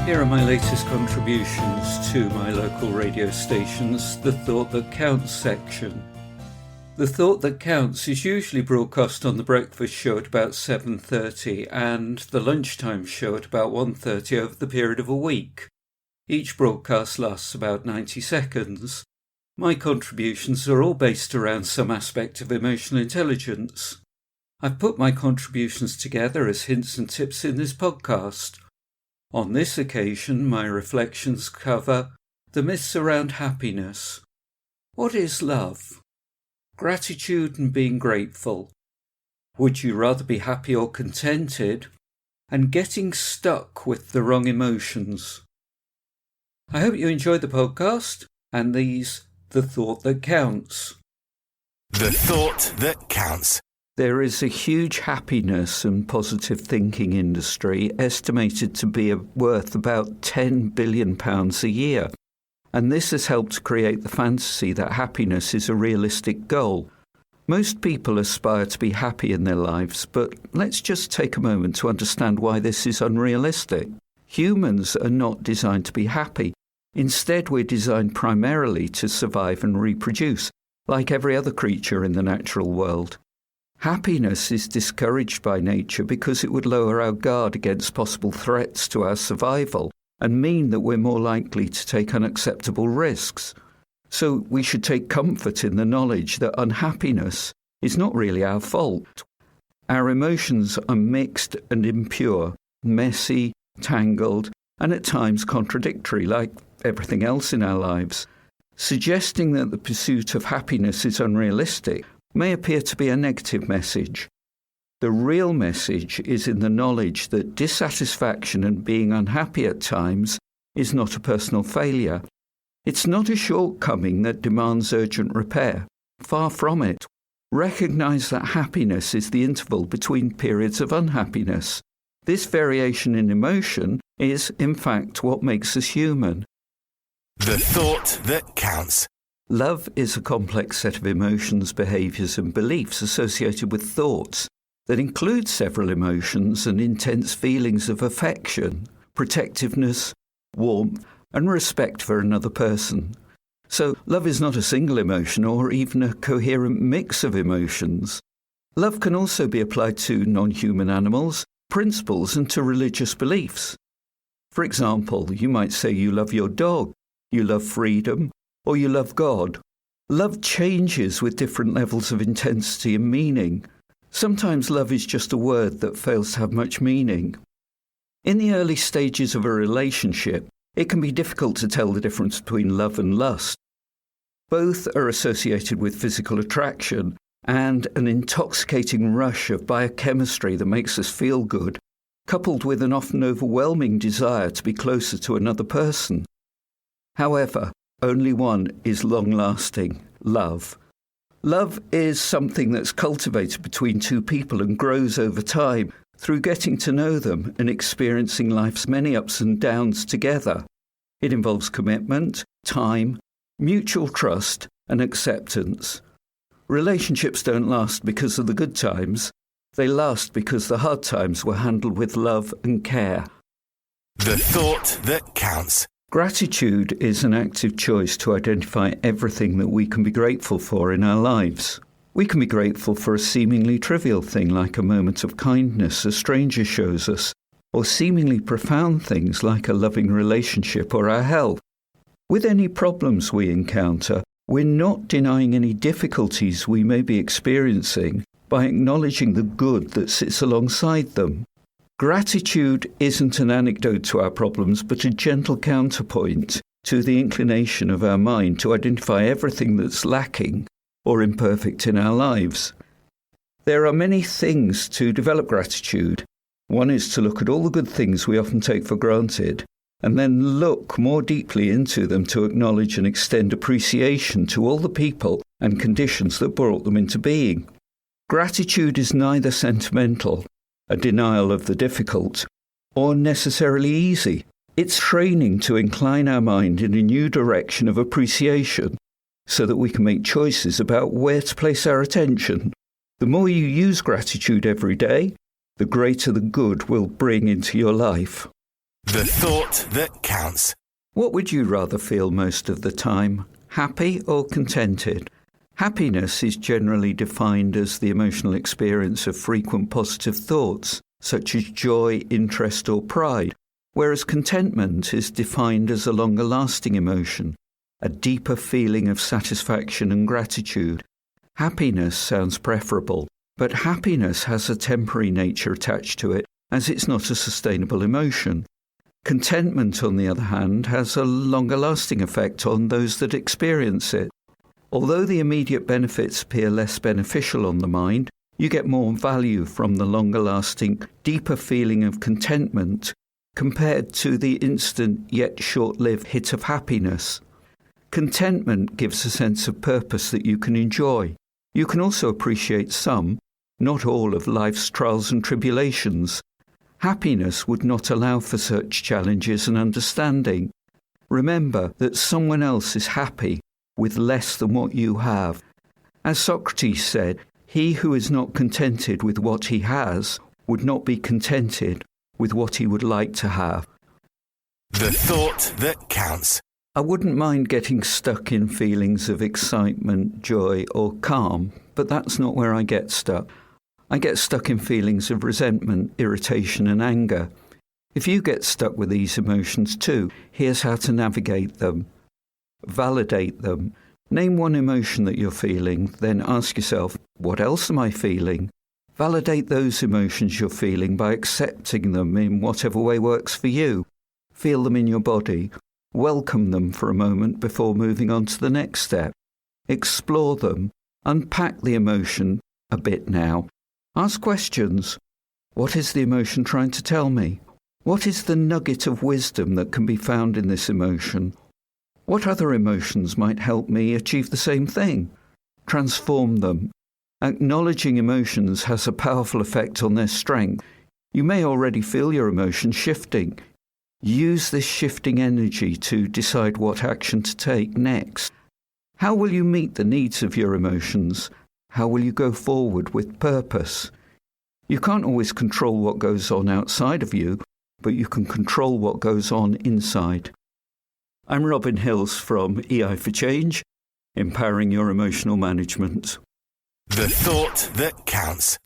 Here are my latest contributions to my local radio station's The Thought That Counts section. The Thought That Counts is usually broadcast on the breakfast show at about 7:30 and the lunchtime show at about 1:30 over the period of a week. Each broadcast lasts about 90 seconds. My contributions are all based around some aspect of emotional intelligence. I've put my contributions together as hints and tips in this podcast. On this occasion, my reflections cover the myths around happiness. What is love? Gratitude and being grateful. Would you rather be happy or contented? And getting stuck with the wrong emotions. I hope you enjoyed the podcast and the thought that counts. The thought that counts. There is a huge happiness and positive thinking industry estimated to be worth about £10 billion a year. And this has helped create the fantasy that happiness is a realistic goal. Most people aspire to be happy in their lives, but let's just take a moment to understand why this is unrealistic. Humans are not designed to be happy. Instead, we're designed primarily to survive and reproduce, like every other creature in the natural world. Happiness is discouraged by nature because it would lower our guard against possible threats to our survival and mean that we're more likely to take unacceptable risks. So we should take comfort in the knowledge that unhappiness is not really our fault. Our emotions are mixed and impure, messy, tangled, and at times contradictory, like everything else in our lives. Suggesting that the pursuit of happiness is unrealistic may appear to be a negative message. The real message is in the knowledge that dissatisfaction and being unhappy at times is not a personal failure. It's not a shortcoming that demands urgent repair. Far from it. Recognize that happiness is the interval between periods of unhappiness. This variation in emotion is, in fact, what makes us human. The thought that counts. Love is a complex set of emotions, behaviours and beliefs associated with thoughts that include several emotions and intense feelings of affection, protectiveness, warmth and respect for another person. So love is not a single emotion or even a coherent mix of emotions. Love can also be applied to non-human animals, principles and to religious beliefs. For example, you might say you love your dog, you love freedom, or you love God. Love changes with different levels of intensity and meaning. Sometimes love is just a word that fails to have much meaning. In the early stages of a relationship, it can be difficult to tell the difference between love and lust. Both are associated with physical attraction and an intoxicating rush of biochemistry that makes us feel good, coupled with an often overwhelming desire to be closer to another person. However, only one is long-lasting: love. Love is something that's cultivated between two people and grows over time through getting to know them and experiencing life's many ups and downs together. It involves commitment, time, mutual trust, and acceptance. Relationships don't last because of the good times. They last because the hard times were handled with love and care. The thought that counts. Gratitude is an active choice to identify everything that we can be grateful for in our lives. We can be grateful for a seemingly trivial thing like a moment of kindness a stranger shows us, or seemingly profound things like a loving relationship or our health. With any problems we encounter, we're not denying any difficulties we may be experiencing by acknowledging the good that sits alongside them. Gratitude isn't an antidote to our problems, but a gentle counterpoint to the inclination of our mind to identify everything that's lacking or imperfect in our lives. There are many things to develop gratitude. One is to look at all the good things we often take for granted, and then look more deeply into them to acknowledge and extend appreciation to all the people and conditions that brought them into being. Gratitude is neither sentimental, a denial of the difficult, or necessarily easy. It's training to incline our mind in a new direction of appreciation so that we can make choices about where to place our attention. The more you use gratitude every day, the greater the good will bring into your life. The thought that counts. What would you rather feel most of the time, happy or contented? Happiness is generally defined as the emotional experience of frequent positive thoughts, such as joy, interest or pride, whereas contentment is defined as a longer-lasting emotion, a deeper feeling of satisfaction and gratitude. Happiness sounds preferable, but happiness has a temporary nature attached to it, as it's not a sustainable emotion. Contentment, on the other hand, has a longer-lasting effect on those that experience it. Although the immediate benefits appear less beneficial on the mind, you get more value from the longer-lasting, deeper feeling of contentment compared to the instant yet short-lived hit of happiness. Contentment gives a sense of purpose that you can enjoy. You can also appreciate some, not all, of life's trials and tribulations. Happiness would not allow for such challenges and understanding. Remember that someone else is happy with less than what you have. As Socrates said, he who is not contented with what he has would not be contented with what he would like to have. The thought that counts. I wouldn't mind getting stuck in feelings of excitement, joy or calm, but that's not where I get stuck. I get stuck in feelings of resentment, irritation and anger. If you get stuck with these emotions too, here's how to navigate them. Validate them. Name one emotion that you're feeling, then ask yourself, what else am I feeling? Validate those emotions you're feeling by accepting them in whatever way works for you. Feel them in your body. Welcome them for a moment before moving on to the next step. Explore them. Unpack the emotion a bit now. Ask questions. What is the emotion trying to tell me? What is the nugget of wisdom that can be found in this emotion? What other emotions might help me achieve the same thing? Transform them. Acknowledging emotions has a powerful effect on their strength. You may already feel your emotions shifting. Use this shifting energy to decide what action to take next. How will you meet the needs of your emotions? How will you go forward with purpose? You can't always control what goes on outside of you, but you can control what goes on inside. I'm Robin Hills from EI for Change, empowering your emotional management. The thought that counts.